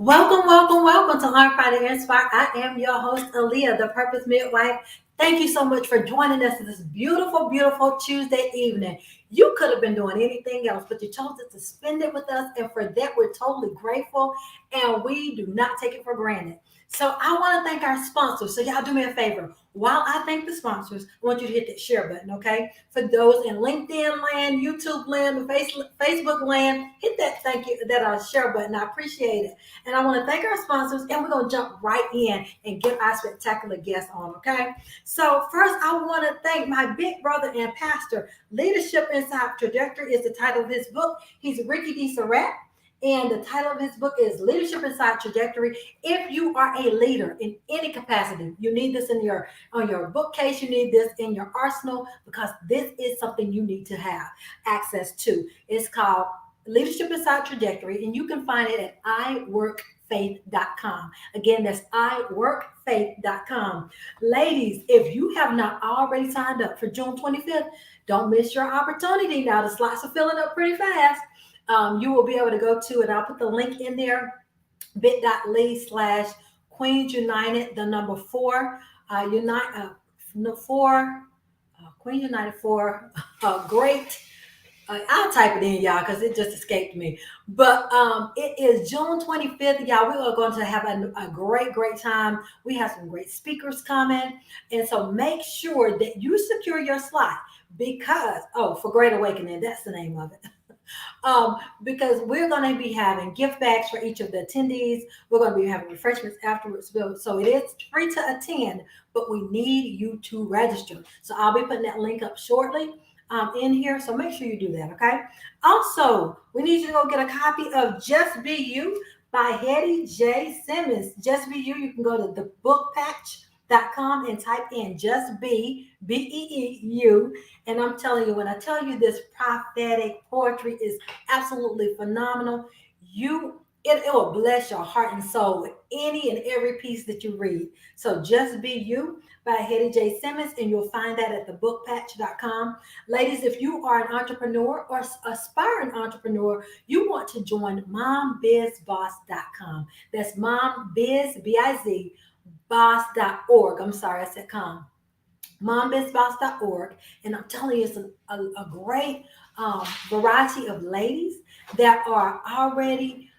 Welcome, welcome, welcome to Learn Friday Inspire. I am your host, Aaliyah, the Purpose Midwife. Thank you so much for joining us this beautiful, beautiful Tuesday evening. You could have been doing anything else, but you chose to spend it with us, and for that, we're totally grateful, and we do not take it for granted. So I want to thank our sponsors. So y'all do me a favor. While I thank the sponsors, I want you to hit that share button, okay? For those in LinkedIn land, YouTube land, Facebook land, hit that thank you, that share button. I appreciate it. And I want to thank our sponsors, and we're going to jump right in and get our spectacular guests on, okay? So first, I want to thank my big brother and pastor. Leadership Inside Trajectory is the title of his book. He's Ricky D. Surratt. And the title of his book is Leadership Inside Trajectory. If you are a leader in any capacity, you need this in your on your bookcase, you need this in your arsenal, because this is something you need to have access to. It's called Leadership Inside Trajectory, and you can find it at iworkfaith.com. Again, that's iworkfaith.com. Ladies, if you have not already signed up for June 25th, don't miss your opportunity. Now, the slots are filling up pretty fast. You will be able to go to it. I'll put the link in there, bit.ly/Queens United, the number four, four, Queen United for great. I'll type it in, y'all, because it just escaped me. But it is June 25th, y'all. We are going to have a great, great time. We have some great speakers coming. And so make sure that you secure your slot because, for Great Awakening, that's the name of it. Because we're going to be having gift bags for each of the attendees. We're going to be having refreshments afterwards. So it is free to attend, but we need you to register. So I'll be putting that link up shortly in here. So make sure you do that, okay? Also, we need you to go get a copy of Just Be You by Hetty J. Simmons. Just Be You. You can go to thebookpatch.com and type in Just Be, B-E-E-U. And I'm telling you, when I tell you this prophetic poetry is absolutely phenomenal, it will bless your heart and soul with any and every piece that you read. So Just Be You by Hetty J. Simmons, and you'll find that at thebookpatch.com. Ladies, if you are an entrepreneur or aspiring entrepreneur, you want to join mombizboss.com. That's mombiz, B-I-Z, boss.org. I'm sorry, I said com. mombizboss.org. And I'm telling you, it's a great variety of ladies that are already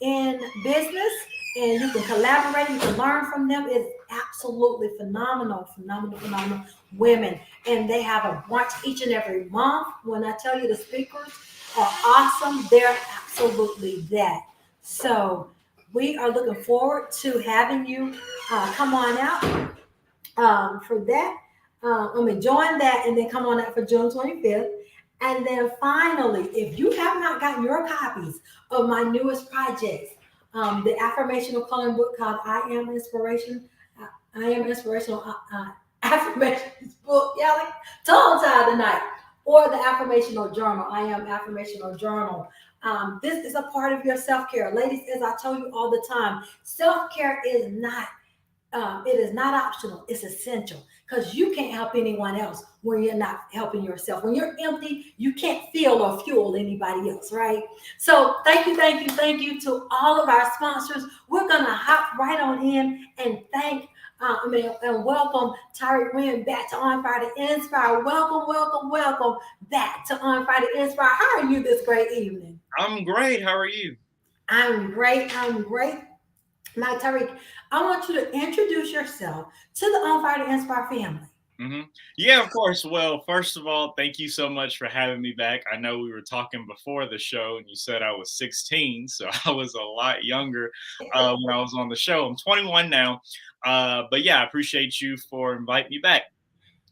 in business, and you can collaborate, you can learn from them. It's absolutely phenomenal, phenomenal, phenomenal women. And they have a brunch each and every month. When I tell you the speakers are awesome, they're absolutely that. So we are looking forward to having you come on out for that. Join that and then come on out for June 25th. And then finally, if you have not gotten your copies of my newest projects, the affirmational coloring book called I Am Inspiration, I Am Inspirational Affirmations book, yeah, like tongue tied tonight, or the affirmational journal, I Am Affirmational Journal. This is a part of your self-care. Ladies, as I tell you all the time, self-care is not it is not optional. It's essential, because you can't help anyone else when you're not helping yourself. When you're empty, you can't feel or fuel anybody else, right? So thank you, thank you, thank you to all of our sponsors. We're going to hop right on in and and welcome Tyrik Wynn back to On Fire to Inspire. Welcome, welcome, welcome back to On Fire to Inspire. How are you this great evening? I'm great. How are you? I'm great. I'm great. Now, Tyrik, I want you to introduce yourself to the On Fire to Inspire family. hmm Yeah, of course. Well, first of all, thank you so much for having me back. I know we were talking before the show, and you said I was 16, so I was a lot younger when I was on the show. I'm 21 now, but yeah, I appreciate you for inviting me back.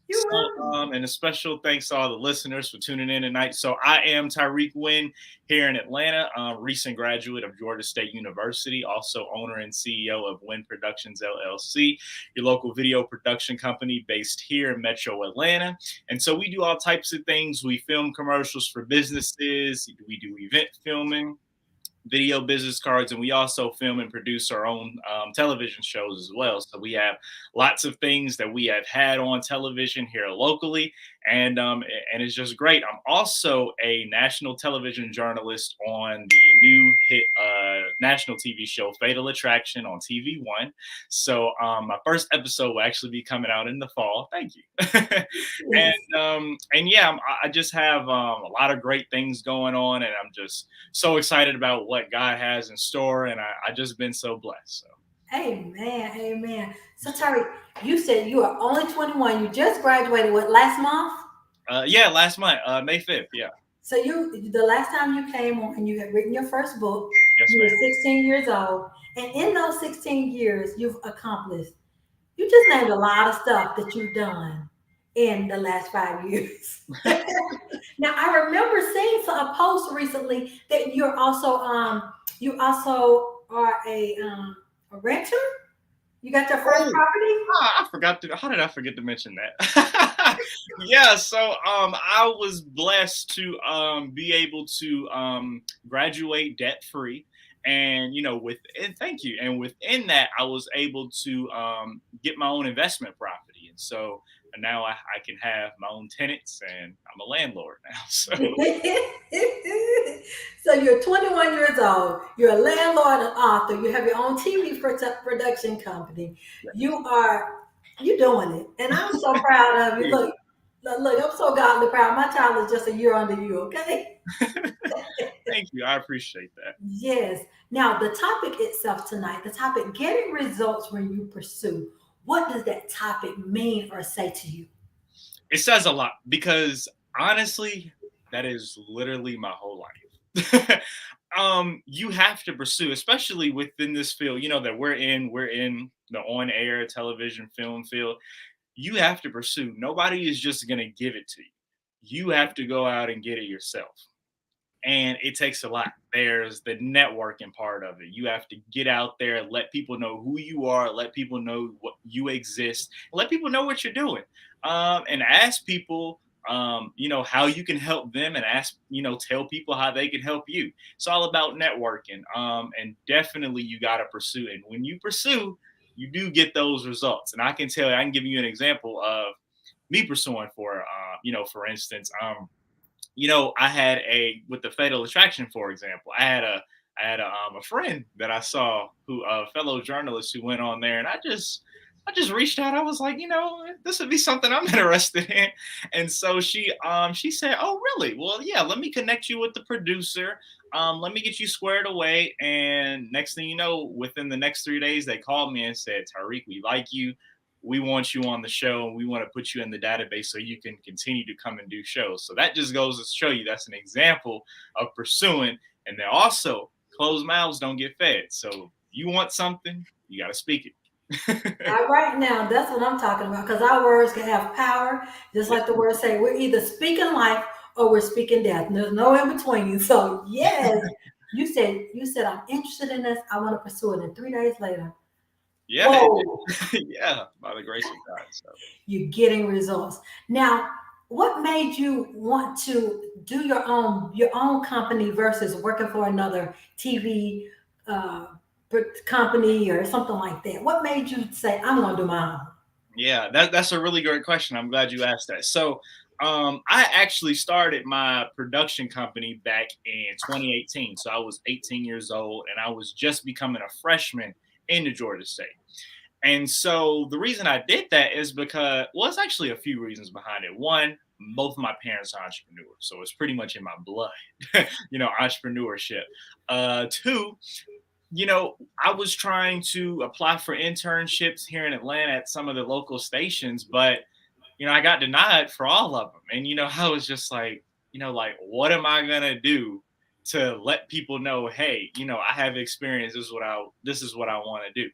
You're So, welcome. and a special thanks to all the listeners for tuning in tonight. So, I am Tyrik Wynn here in Atlanta, recent graduate of Georgia State University, also owner and CEO of Wynn Productions LLC, your local video production company based here in Metro Atlanta. And so, we do all types of things. We film commercials for businesses, we do event filming, video business cards, and we also film and produce our own television shows as well. So we have lots of things that we have had on television here locally, and it's just great. I'm also a national television journalist on the new hit national TV show Fatal Attraction on TV1. So my first episode will actually be coming out in the fall. Thank you. Yes. And yeah, I just have a lot of great things going on, and I'm just so excited about what God has in store, and I just been so blessed. So Amen. Amen. So Terry, you said you are only 21. You just graduated what last month? yeah, last month, May 5th. Yeah, So you the last time you came on, you had written your first book. yes, You were ma'am. 16 years old. And in those 16 years, you've accomplished, you just named a lot of stuff that you've done in the last 5 years. Now I remember seeing a post recently that you also are a renter. You got your first Oh, property? I forgot to. How did I forget to mention that? Yeah, so I was blessed to be able to graduate debt free, and within thank you, and within that, I was able to get my own investment property, and so now I can have my own tenants, and I'm a landlord now. So So you're 21 years old. You're a landlord and author. You have your own TV production company. yes. You are you doing it, and I'm so proud of you. Look, I'm so godly proud. My child is just a year under you. Okay. Thank you. I appreciate that. Yes. Now the topic itself tonight, the topic getting results when you pursue. What does that topic mean or say to you? It says a lot because honestly, that is literally my whole life. You have to pursue, especially within this field, that we're in. We're in the on-air television film field. You have to pursue. Nobody is just gonna give it to you. You have to go out and get it yourself, and it takes a lot. There's the networking part of it. You have to get out there, let people know who you are, let people know what you exist, let people know what you're doing, and ask people, how you can help them, and tell people how they can help you. It's all about networking, and definitely you got to pursue. And when you pursue, you do get those results. And I can tell you, I can give you an example of me pursuing for instance. I had with the Fatal Attraction, for example, I had a friend that I saw, who a fellow journalist, who went on there, and I just reached out. I was like, this would be something I'm interested in. And so she said, "Oh, really? Well, yeah, let me connect you with the producer. Let me get you squared away." And next thing you know, within the next 3 days, they called me and said, "Tyrik, we like you. We want you on the show, and we want to put you in the database so you can continue to come and do shows." So that just goes to show you, that's an example of pursuing. And then also, closed mouths don't get fed. So you want something, you got to speak it. All right now, that's what I'm talking about. Because our words can have power, just Yeah. like the words say. We're either speaking life or we're speaking death. And there's no in between. So yes, you said I'm interested in this. I want to pursue it. And 3 days later, Yeah, whoa, yeah, by the grace of God. So you're getting results. Now, what made you want to do your own company versus working for another TV uh, company or something like that? What made you say I'm going to do my own? yeah, that's a really great question. I'm glad you asked that. So I actually started my production company back in 2018. So I was 18 years old, and I was just becoming a freshman into Georgia State. And so the reason I did that is because, well, it's actually a few reasons behind it. One, both of my parents are entrepreneurs, so it's pretty much in my blood, entrepreneurship. Two, I was trying to apply for internships here in Atlanta at some of the local stations, but I got denied for all of them. And I was just like, what am I gonna do to let people know, hey, I have experience. This is what I want to do.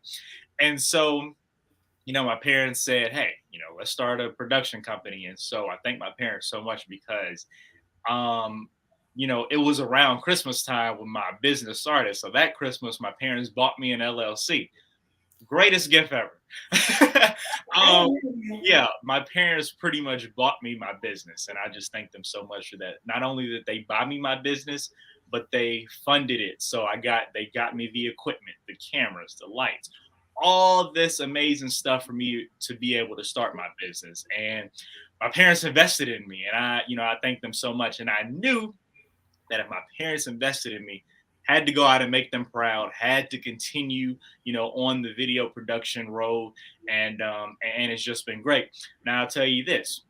And so my parents said, "Hey, let's start a production company." And so I thank my parents so much because, um, it was around Christmas time when my business started. So that Christmas, my parents bought me an LLC. Greatest gift ever. um, yeah, my parents pretty much bought me my business, and I just thank them so much for that. Not only did they buy me my business, but they funded it. So they got me the equipment, the cameras, the lights, all this amazing stuff for me to be able to start my business. And my parents invested in me, and I thank them so much. And I knew that if my parents invested in me, had to go out and make them proud, had to continue, on the video production road, and it's just been great. Now I'll tell you this: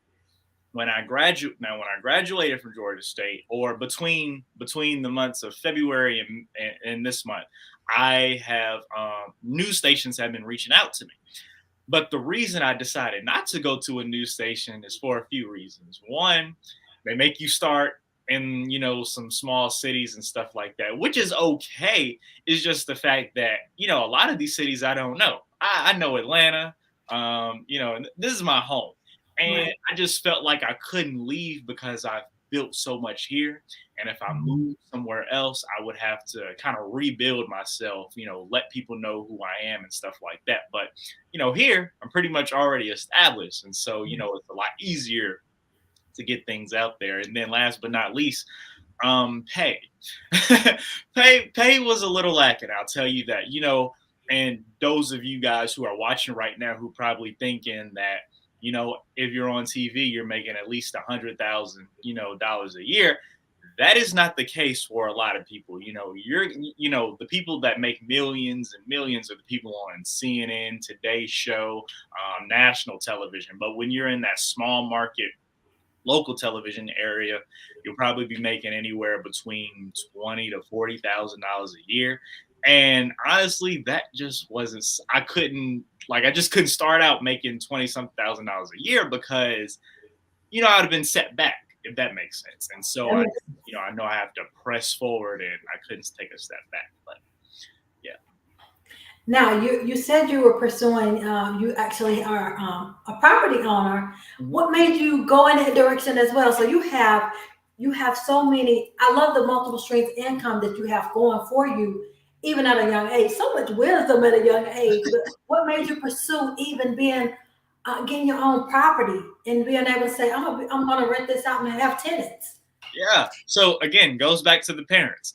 when I graduated from Georgia State, or between the months of February and this month, I have news stations have been reaching out to me. But the reason I decided not to go to a news station is for a few reasons. One, they make you start in, some small cities and stuff like that, which is okay. It's just the fact that, a lot of these cities I don't know. I know Atlanta, and this is my home. And Right. I just felt like I couldn't leave because I've built so much here. And if I moved somewhere else, I would have to kind of rebuild myself, let people know who I am and stuff like that. But here I'm pretty much already established. And so, it's a lot easier to get things out there. And then last but not least, pay. Pay was a little lacking, I'll tell you that. And those of you guys who are watching right now who probably thinking that, if you're on TV, you're making at least $100,000, dollars a year. That is not the case for a lot of people. The people that make millions and millions are the people on CNN, Today Show, national television. But when you're in that small market, local television area, you'll probably be making anywhere between $20,000 to $40,000 a year. And honestly, that just wasn't. I just couldn't start out making 20-something thousand dollars a year because I'd have been set back, if that makes sense. And so That I, makes- I know I have to press forward, and I couldn't take a step back. But yeah. Now, you said you were pursuing, you actually are a property owner. Mhm. What made you go in that direction as well? So you have so many. I love the multiple streams of income that you have going for you, even at a young age. So much wisdom at a young age. But what made you pursue even being getting your own property and being able to say, I'm gonna rent this out and have tenants? Yeah. So again, goes back to the parents.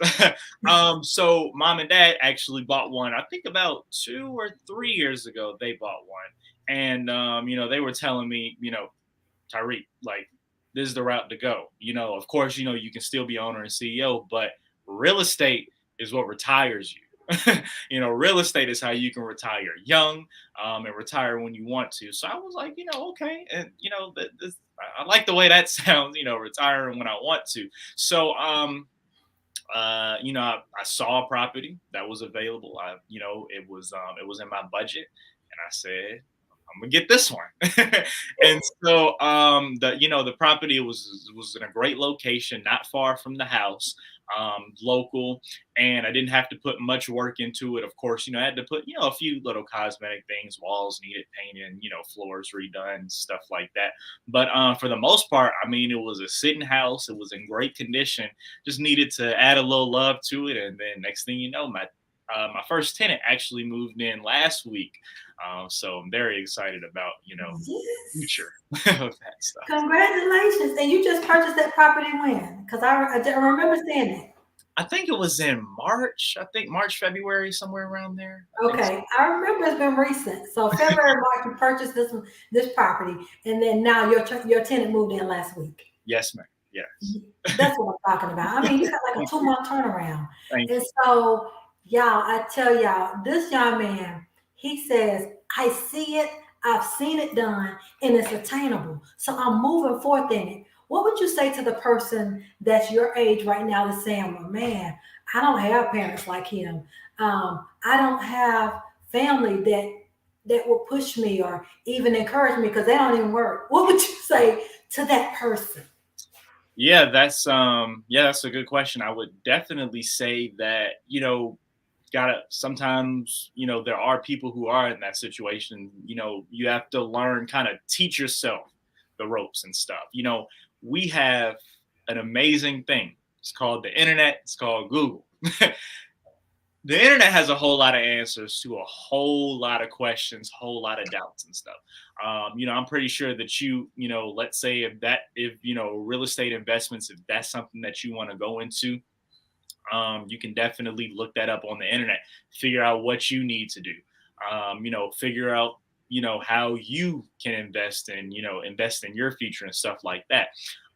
So mom and dad actually bought one. I think about 2 or 3 years ago, they bought one, and they were telling me, Tyreek, like, this is the route to go. Of course, you can still be owner and CEO, but real estate is what retires you. Real estate is how you can retire young, and retire when you want to. So I was like, okay, and I like the way that sounds. Retiring when I want to. So I saw a property that was available. It was in my budget, and I said, I'm gonna get this one. And so the property was in a great location, not far from the house, local, and I didn't have to put much work into it. Of course, I had to put a few little cosmetic things, walls needed painting, floors redone, stuff like that. But for the most part, I mean, it was a sitting house. It was in great condition. Just needed to add a little love to it, and then next thing you know, my first tenant actually moved in last week. So I'm very excited about Yes. future of that stuff. Congratulations. And you just purchased that property when? Because I remember seeing it. I think it was in March. I think March, February, somewhere around there. I think so. Okay, I remember it's been recent. So February, March, you purchased this property, and then now your tenant moved in last week. Yes, ma'am. Yes. That's what I'm talking about. I mean, you got like a 2 month turnaround. Thank And you. so, y'all, I tell y'all, this young man, he says, I see it, I've seen it done, and it's attainable. So I'm moving forth in it. What would you say to the person that's your age right now that's saying, well, man, I don't have parents like him. I don't have family that will push me or even encourage me because they don't even work. What would you say to that person? Yeah, that's a good question. I would definitely say that, gotta sometimes, there are people who are in that situation. You have to learn, kind of teach yourself the ropes and stuff. We have an amazing thing. It's called the internet, it's called Google. The internet has a whole lot of answers to a whole lot of questions, whole lot of doubts and stuff. I'm pretty sure that let's say if real estate investments, if that's something that you want to go into, you can definitely look that up on the internet, figure out what you need to do. Figure out, how you can invest in your future and stuff like that.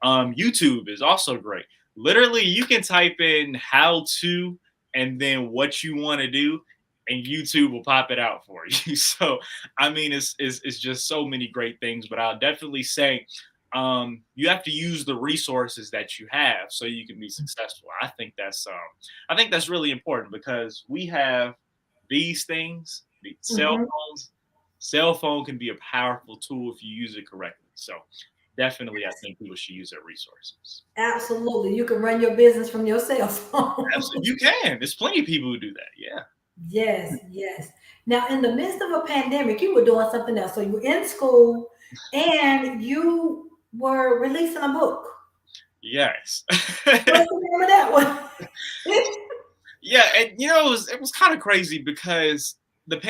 YouTube is also great. Literally, you can type in how to and then what you want to do, and YouTube will pop it out for you. So, I mean, it's just so many great things. But I'll definitely say, you have to use the resources that you have so you can be successful. I think that's really important because we have these things, the cell Mhm. phones. Cell phone can be a powerful tool if you use it correctly. So definitely, I think people should use their resources. Absolutely. You can run your business from your cell phone. Absolutely, you can. There's plenty of people who do that. Yeah. Yes, yes. Now, in the midst of a pandemic, you were doing something else. So you were in school and you were releasing a book. Yes. What's the name of that one? Yeah, and it was kind of crazy because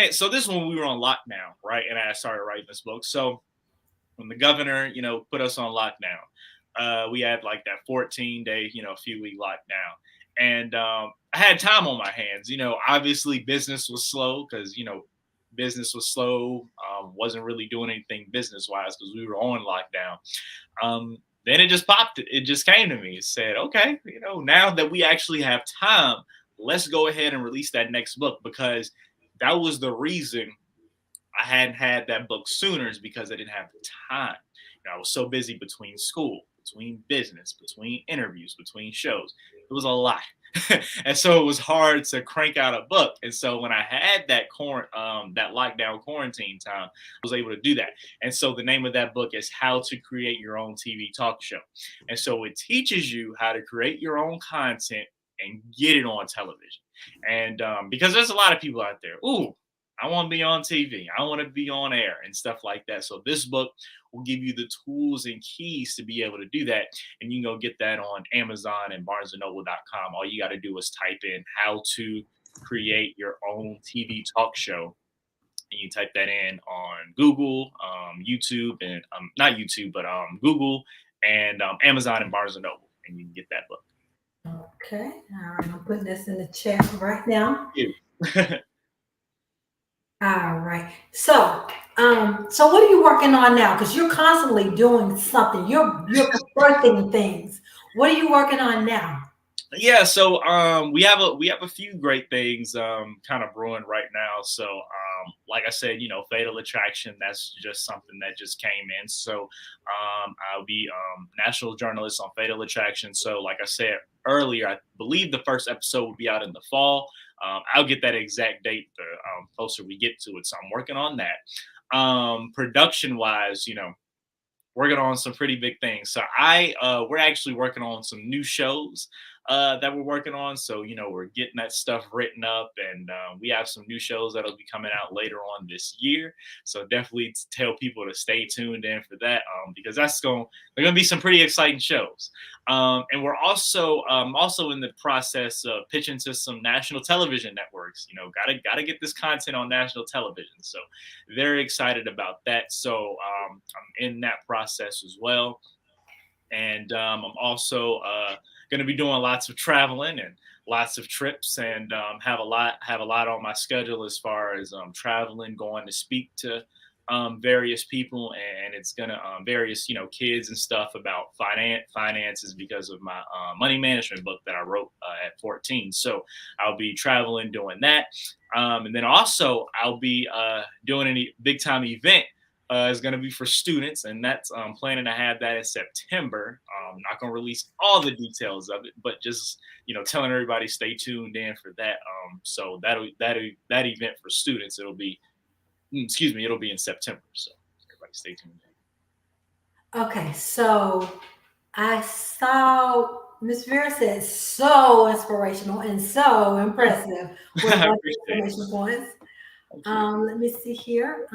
so this one we were on lockdown, right? And I started writing this book. So when the governor, put us on lockdown, we had like that 14-day, a few week lockdown. And I had time on my hands. Obviously business was slow because, business was slow, wasn't really doing anything business wise because we were on lockdown. Then it just popped. It just came to me. It said, okay, now that we actually have time, let's go ahead and release that next book because that was the reason I hadn't had that book sooner is because I didn't have the time. I was so busy between school, between business, between interviews, between shows. It was a lot. And so it was hard to crank out a book. And so when I had that lockdown quarantine time, I was able to do that. And so the name of that book is How to Create Your Own TV Talk Show. And so it teaches you how to create your own content and get it on television. And because there's a lot of people out there, ooh, I want to be on TV. I want to be on air and stuff like that. So this book will give you the tools and keys to be able to do that. And you can go get that on Amazon and barnesandnoble.com. All you got to do is type in how to create your own TV talk show. And you type that in on Google, YouTube, and not YouTube, but Google and Amazon and Barnes and Noble. And you can get that book. Okay. All right. I'm putting this in the chat right now. Ew. All right. So what are you working on now? Because you're constantly doing something. You're birthing things. What are you working on now? Yeah, so we have a few great things kind of brewing right now. So like I said, Fatal Attraction, that's just something that just came in. So I'll be national journalist on Fatal Attraction. So like I said earlier, I believe the first episode will be out in the fall. I'll get that exact date the closer we get to it. So I'm working on that. Production wise, working on some pretty big things. So we're actually working on some new shows that we're working on. So we're getting that stuff written up, and we have some new shows that'll be coming out later on this year. So definitely tell people to stay tuned in for that because they're gonna be some pretty exciting shows. And we're also in the process of pitching to some national television networks. Gotta get this content on national television. So very excited about that. So I'm in that process as well. And I'm also going to be doing lots of traveling and lots of trips, and have a lot on my schedule as far as traveling, going to speak to various people, and it's gonna various kids and stuff about finances because of my money management book that I wrote at 14. So I'll be traveling doing that, and then also I'll be doing a big time event is going to be for students, and that's planning to have that in September. Not going to release all the details of it, but just telling everybody stay tuned in for that. So that event for students, it'll be in September. So everybody stay tuned Okay. So I saw Miss Vera said so inspirational and so impressive in. with a I bunch of appreciate it. exclamation points. Thank you. Let me see here.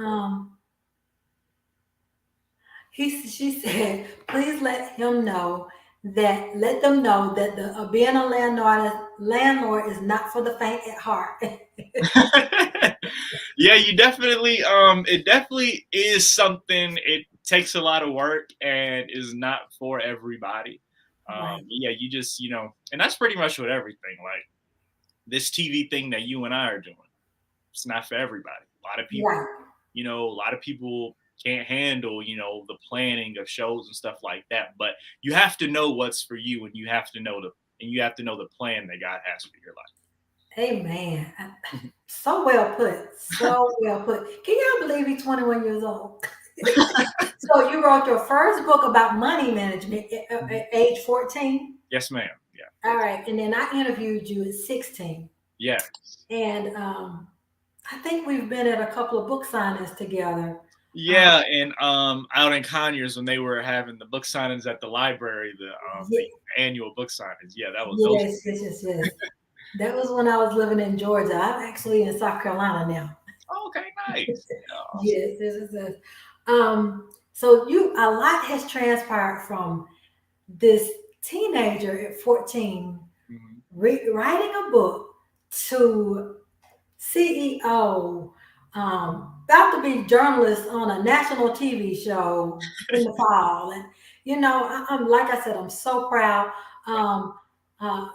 She said, please let them know that being a landlord is not for the faint at heart. Yeah, you definitely it definitely is something. It takes a lot of work and is not for everybody. Right, Yeah, you just and that's pretty much with everything. Like this TV thing that you and I are doing, it's not for everybody. A lot of people right. a lot of people can't handle, the planning of shows and stuff like that. But you have to know what's for you, and you have to know the plan that God has for your Amen. So well put. So well put. Can y'all believe he's 21 years old? life. So you wrote your first book about money management Mhm. at age 14? Yes, ma'am. Yeah, All 14. right. And then I interviewed you at 16. Yeah. And I think we've been at a couple of book signings together. Um, Yeah, and out in Conyers when they were having the book signings at the library, the ye- annual book signings. Yeah, that was those. yes, yes, yes, yes. That was when I was living in Georgia. I'm actually in South Carolina now. Oh, okay, nice. Yeah, awesome. Yes, this is it. So a lot has transpired from this teenager at 14 Mhm. writing a book to CEO, about to be journalist on a national TV show in the fall. And, I'm like I said, I'm so proud. Um, uh,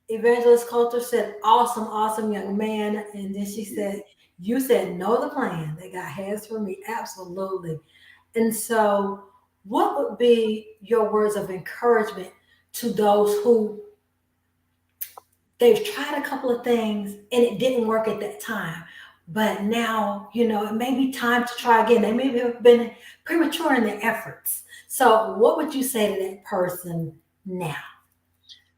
Evangelist Coulter said, awesome, awesome young man. And then she said, you said, know the plan that God has for me. Absolutely. And so, what would be your words of encouragement to those who they've tried a couple of things and it didn't work at that time? But now, it may be time to try again. They may have been premature in their efforts. So, what would you say to that person now?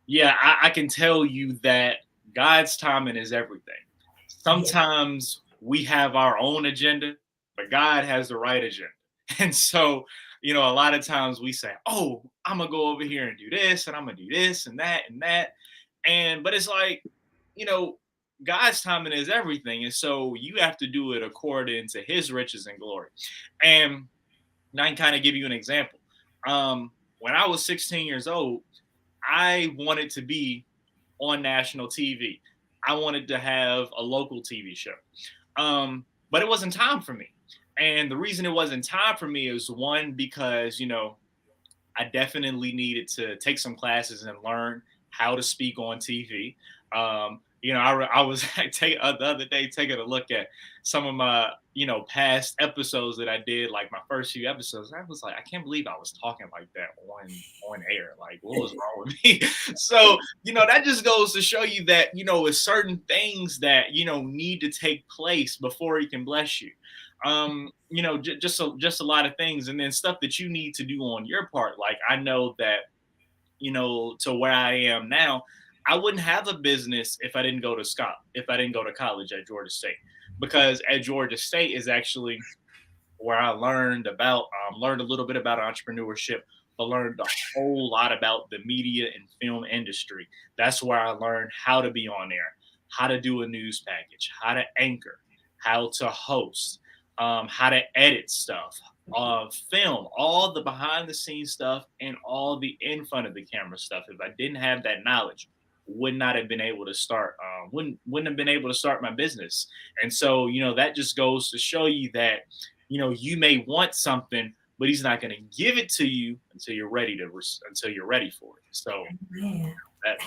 Yeah, I can tell you that God's timing is everything. Yeah. Sometimes we have our own agenda, but God has the right agenda. And so, a lot of times we say, "Oh, I'm gonna go over here and do this, and I'm gonna do this and that and that," but it's like, you know, God's timing is everything, and so you have to do it according to His riches and glory. And I can kind of give you an example. When I was 16 years old, I wanted to be on national TV. I wanted to have a local TV show. But it wasn't time for me. And the reason it wasn't time for me is one, because, I definitely needed to take some classes and learn how to speak on TV. I was the other day taking a look at some of my, past episodes that I did, like my first few episodes. I was like, I can't believe I was talking like that on air. Like, what was wrong with me? So, that just goes to show you that, it's certain things that, need to take place before He can bless you. Just a lot of things, and then stuff that you need to do on your part. Like, I know that, to where I am now, I wouldn't have a business if I didn't go to college at Georgia State, because at Georgia State is actually where I learned a little bit about entrepreneurship, but learned a whole lot about the media and film industry. That's where I learned how to be on air, how to do a news package, how to anchor, how to host, how to edit stuff, film, all the behind the scenes stuff and all the in front of the camera stuff. If I didn't have that knowledge, would not have been able to start, wouldn't have been able to start my business. And so, that just goes to show you that, you may want something, but He's not going to give it to you until you're ready for it. So Man. that's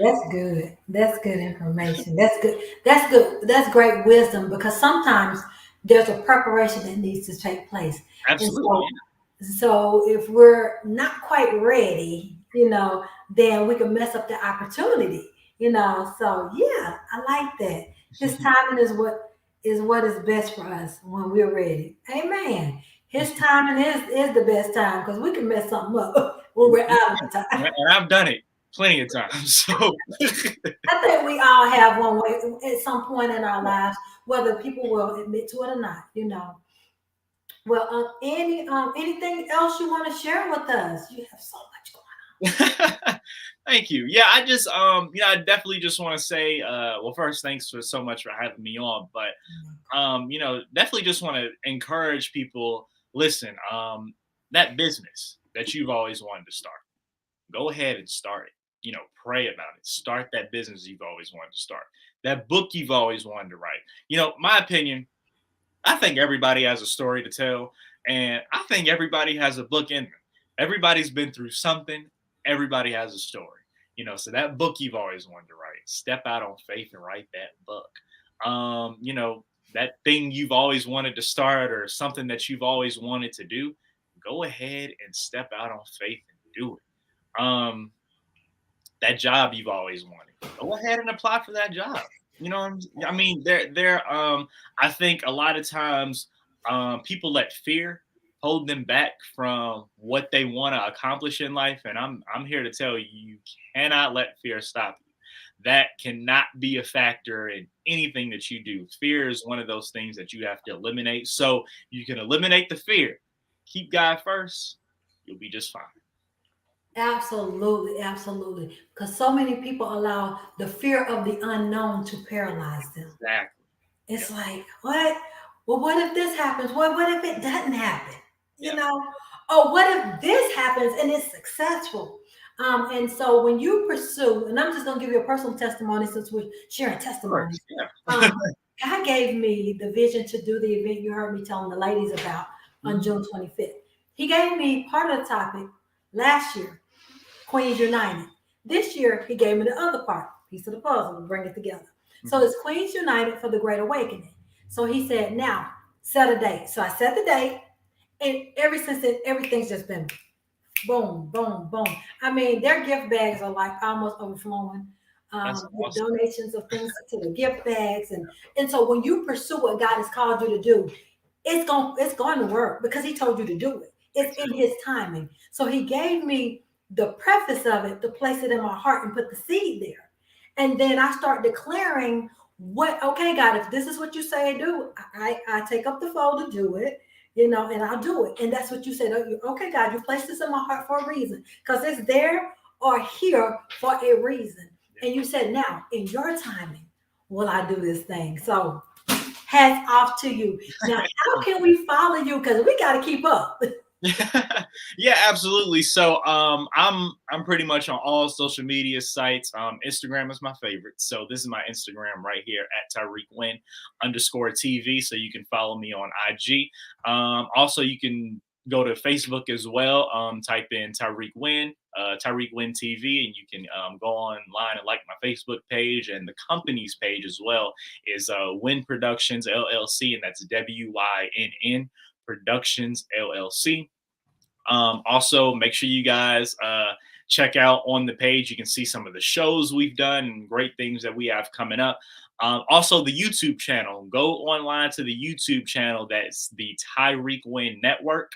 That's good. That's good information. That's good. That's good. That's great wisdom because sometimes there's a preparation that needs to take place. And absolutely. so if we're not quite ready, then we can mess up the opportunity. So yeah, I like that. His timing is what is best for us when we're ready. Amen. His timing is the best time because we can mess something up when we're out of the time. And I've done it plenty of times. So I think we all have one way at some point in our lives, whether people will admit to it or not. Well, anything else you want to share with us? You have so much going thank you. Yeah, I just I definitely just want to say, well, first, thanks for so much for having me on. But on. definitely just want to encourage people. Listen, that business that you've always wanted to start, go ahead and start it. Pray about it. Start that business you've always wanted to start. That book you've always wanted to write. My opinion, I think everybody has a story to tell, and I think everybody has a book in them. Everybody's been through something. Everybody has a story. So that book you've always wanted to write, step out on faith and write that book. that thing you've always wanted to start or something that you've always wanted to do, go ahead and step out on faith and do it. That job you've always wanted, go ahead and apply for that job. You know, I mean, I think a lot of times, people let fear hold them back from what they want to accomplish in life. And I'm here to tell you, you cannot let fear stop you. That cannot be a factor in anything that you do. Fear is one of those things that you have to eliminate. So you can eliminate the fear. Keep God first. You'll be just fine. Absolutely, absolutely. Because so many people allow the fear of the unknown to paralyze them. Exactly. It's like, what? Well, what if this happens? What if it doesn't happen? You Yeah. know? Oh, what if this happens and it's successful? And so when you pursue, and I'm just gonna give you a personal testimony since we're sharing Of course. testimonies. Yeah. Um, God gave me the vision to do the event you heard me telling the ladies about on Mhm. June 25th. He gave me part of the topic last year, Queens United. This year, he gave me the other part, piece of the puzzle, to bring it together. So Mhm. it's Queens United for the Great Awakening. So he said, now set a date. So I set the date, and ever since then, everything's just been boom, boom, boom. I mean, their gift bags are like almost overflowing That's with awesome. donations of things to the gift bags, and so when you pursue what God has called you to do, it's going to work because He told you to do it. It's in His timing. So He gave me the preface of it to place it in my heart and put the seed there, and then I start declaring what. Okay, God, if this is what you say do, I take up the fold to do it, and I'll do it. And that's what you said. Okay, God, you placed this in my heart for a reason because it's there or here for a reason. And you said, now in your timing, will I do this thing? So hats off to you. Now, how can we follow you? Because we got to keep up. Yeah, absolutely. So I'm pretty much on all social media sites. Instagram is my favorite. So this is my Instagram right here at Tyrik Wynn _TV. So you can follow me on IG. Also you can go to Facebook as well. Type in Tyrik Wynn, Tyrik Wynn TV, and you can go online and like my Facebook page, and the company's page as well is Wynn Productions LLC, and that's WYNN Productions LLC. Also, make sure you guys check out on the page. You can see some of the shows we've done and great things that we have coming up. Also, the YouTube channel. Go online to the YouTube channel. That's the Tyrik Wynn Network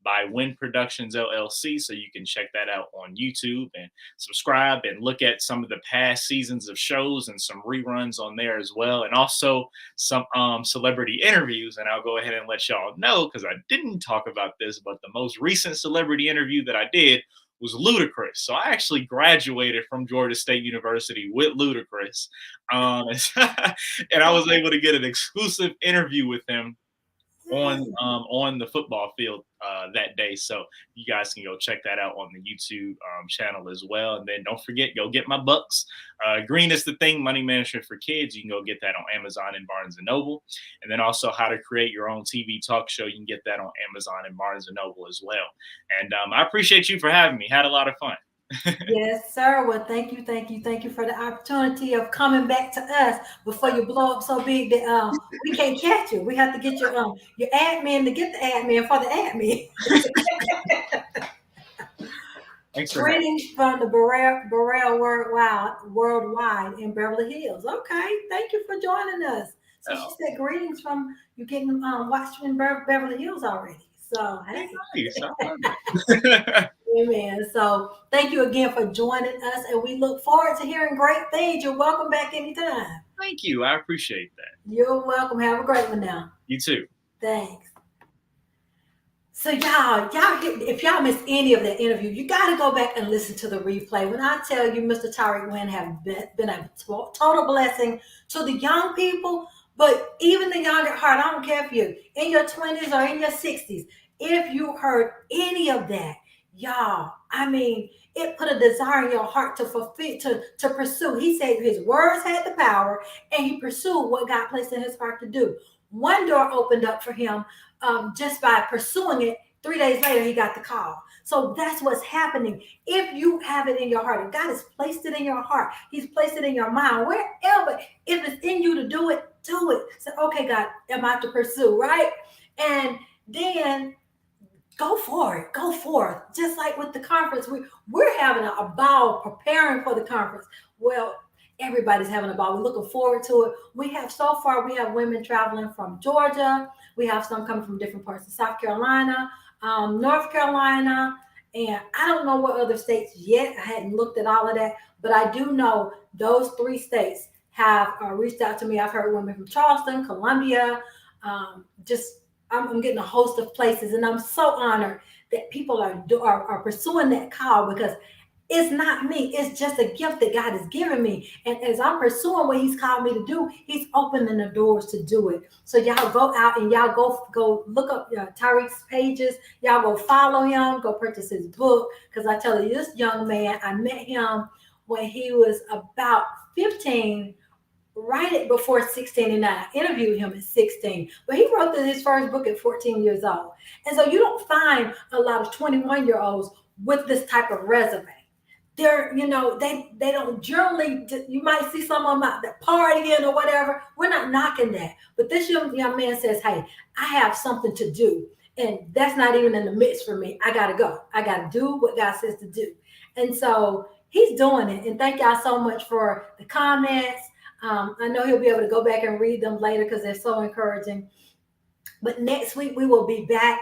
by Wynn Productions LLC. So you can check that out on YouTube and subscribe and look at some of the past seasons of shows and some reruns on there as well. And also some celebrity interviews. And I'll go ahead and let y'all know because I didn't talk about this, but the most recent celebrity interview that I did was Ludacris. So I actually graduated from Georgia State University with Ludacris. And I was able to get an exclusive interview with him on the football field that day. So you guys can go check that out on the YouTube channel as well. And then don't forget, go get my books. Green is the Thing, Money Management for Kids. You can go get that on Amazon and Barnes and Noble. And then also How to Create Your Own TV Talk Show. You can get that on Amazon and Barnes and Noble as well. And I appreciate you for having me. Had a lot of fun. Yes, sir. Well, thank you, thank you, thank you for the opportunity of coming back to us before you blow up so big that we can't catch you. We have to get your admin to get the admin for the admin. Thanks for having me. Greetings from the Burrell Worldwide in Beverly Hills. Okay, thank you for joining us. So she said greetings from you getting watched in Beverly Hills already. So hey. Nice. I love it. Amen. So thank you again for joining us, and we look forward to hearing great things. You're welcome back anytime. Thank you. I appreciate that. You're welcome. Have a great one now. You too. Thanks. So if y'all missed any of that interview, you got to go back and listen to the replay. When I tell you, Mr. Tyrik Wynn have been a total blessing to the young people, but even the young at heart. I don't care if you're in your 20s or in your 60s. If you heard any of that, y'all, I mean, it put a desire in your heart to fulfill, to pursue. He said his words had the power, and he pursued what God placed in his heart to do. One door opened up for him just by pursuing it. 3 days later, he got the call. So that's what's happening. If you have it in your heart, if God has placed it in your heart, He's placed it in your mind, wherever, if it's in you to do it, do it. So, okay, God, am I to pursue, right? And then go for it. Go forth. Just like with the conference, we're having a ball preparing for the conference. Well, everybody's having a ball. We're looking forward to it. We have women traveling from Georgia. We have some coming from different parts of South Carolina, North Carolina, and I don't know what other states yet. I hadn't looked at all of that, but I do know those three states have reached out to me. I've heard women from Charleston, Columbia, just I'm getting a host of places, and I'm so honored that people are pursuing that call, because it's not me. It's just a gift that God has given me. And as I'm pursuing what He's called me to do, He's opening the doors to do it. So y'all go out and y'all go look up Tyrik's pages. Y'all go follow him. Go purchase his book. Because I tell you, this young man, I met him when he was about 15, right before 16, and I interviewed him at 16. But he wrote his first book at 14 years old. And so you don't find a lot of 21-year-olds with this type of resume. They're, they don't generally, you might see some of them out there partying or whatever. We're not knocking that. But this young man says, hey, I have something to do. And that's not even in the midst for me. I got to go. I got to do what God says to do. And so he's doing it. And thank y'all so much for the comments. I know he'll be able to go back and read them later because they're so encouraging. But next week we will be back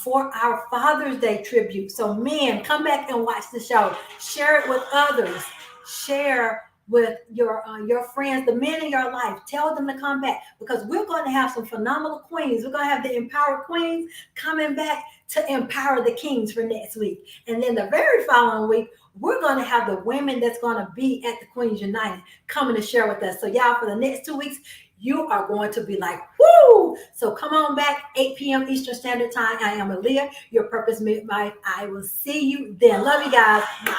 for our Father's Day tribute. So men, come back and watch the show. Share it with others. Share with your friends, the men in your life. Tell them to come back, because we're going to have some phenomenal queens. We're going to have the empowered queens coming back to empower the kings for next week. And then the very following week, we're going to have the women that's going to be at the Queens United coming to share with us. So y'all, for the next 2 weeks, you are going to be like, whoo! So come on back, 8 p.m. Eastern Standard Time. I am Aaliyah, your purpose midwife. I will see you then. Love you guys. Bye.